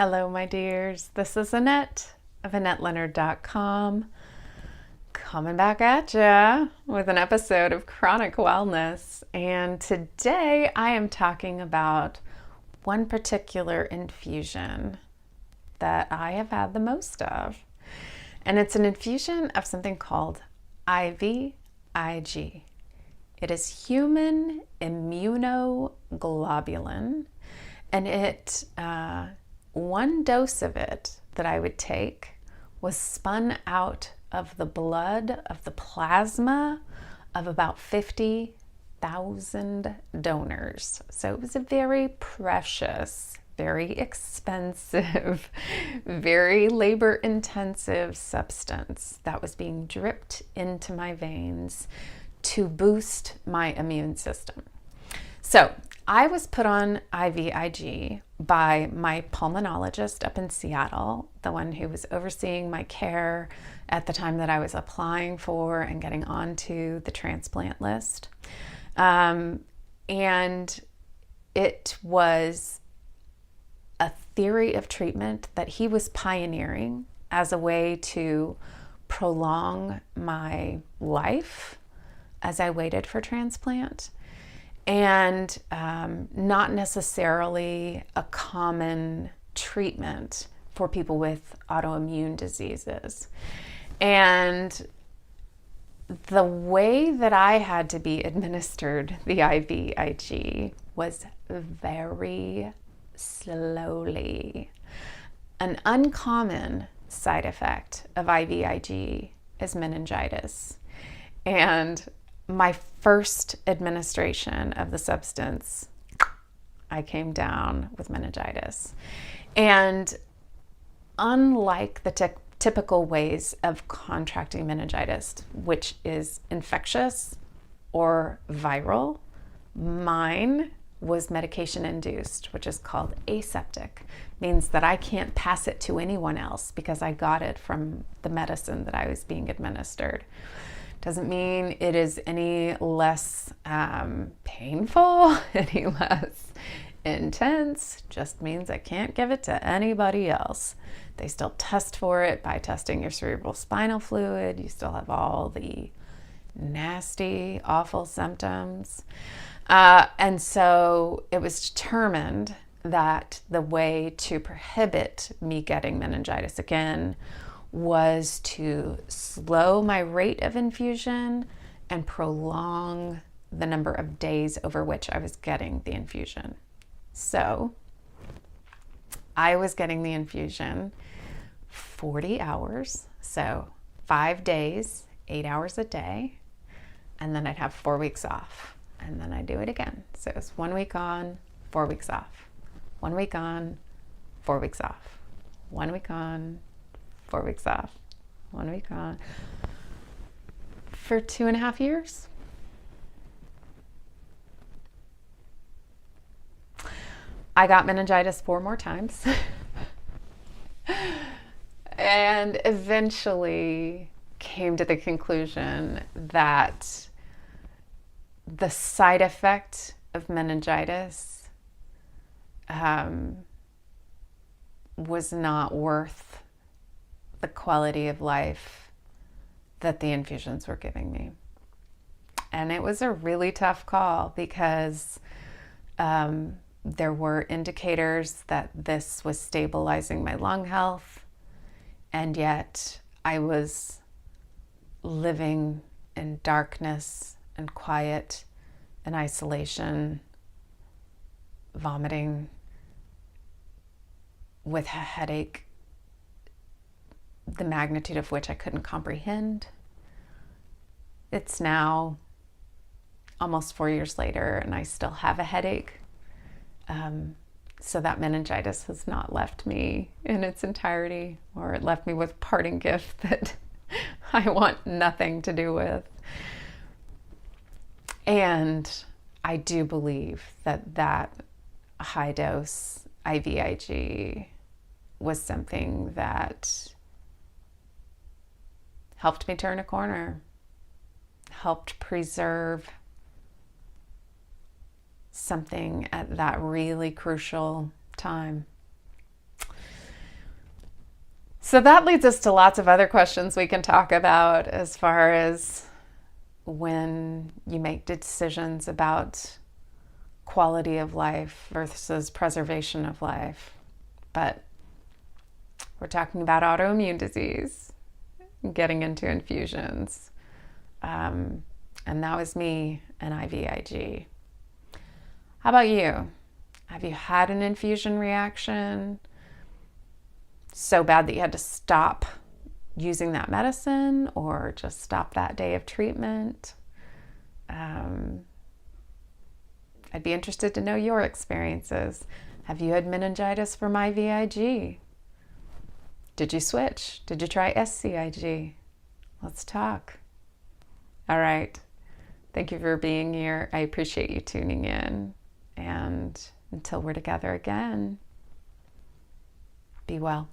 Hello, my dears. This is Annette of AnnetteLeonard.com coming back at ya with an episode of Chronic Wellness. And today I am talking about one particular infusion that I have had the most of. And it's an infusion of something called IVIg. It is human immunoglobulin, and one dose of it that I would take was spun out of the blood, of the plasma of about 50,000 donors. So it was a very precious, very expensive, very labor-intensive substance that was being dripped into my veins to boost my immune system. So I was put on IVIg by my pulmonologist up in Seattle, the one who was overseeing my care at the time that I was applying for and getting onto the transplant list. And it was a theory of treatment that he was pioneering as a way to prolong my life as I waited for transplant. And not necessarily a common treatment for people with autoimmune diseases. And the way that I had to be administered the IVIg was very slowly. An uncommon side effect of IVIg is meningitis. And my first administration of the substance, I came down with meningitis. And unlike the typical ways of contracting meningitis, which is infectious or viral, mine was medication induced, which is called aseptic. Means that I can't pass it to anyone else because I got it from the medicine that I was being administered. Doesn't mean it is any less painful, any less intense, just means I can't give it to anybody else. They still test for it by testing your cerebral spinal fluid. You still have all the nasty, awful symptoms. And so it was determined that the way to prohibit me getting meningitis again was to slow my rate of infusion and prolong the number of days over which I was getting the infusion. So I was getting the infusion 40 hours, so 5 days, 8 hours a day, and then I'd have 4 weeks off, and then I'd do it again. So it was 1 week on, 4 weeks off, 1 week on, 4 weeks off, 1 week on, 4 weeks off, 1 week on, for 2.5 years. I got meningitis 4 more times and eventually came to the conclusion that the side effect of meningitis was not worth the quality of life that the infusions were giving me. And it was a really tough call because there were indicators that this was stabilizing my lung health, and yet I was living in darkness and quiet and isolation, vomiting, with a headache, the magnitude of which I couldn't comprehend. It's now almost 4 years later and I still have a headache. So that meningitis has not left me in its entirety, or it left me with parting gift that I want nothing to do with. And I do believe that that high dose IVIg was something that helped me turn a corner, helped preserve something at that really crucial time. So that leads us to lots of other questions we can talk about as far as when you make decisions about quality of life versus preservation of life. But we're talking about autoimmune disease, getting into infusions. And that was me and IVIg. How about you? Have you had an infusion reaction so bad that you had to stop using that medicine or just stop that day of treatment? I'd be interested to know your experiences. Have you had meningitis from IVIg? Did you switch? Did you try SCIg? Let's talk. All right. Thank you for being here. I appreciate you tuning in. And until we're together again, be well.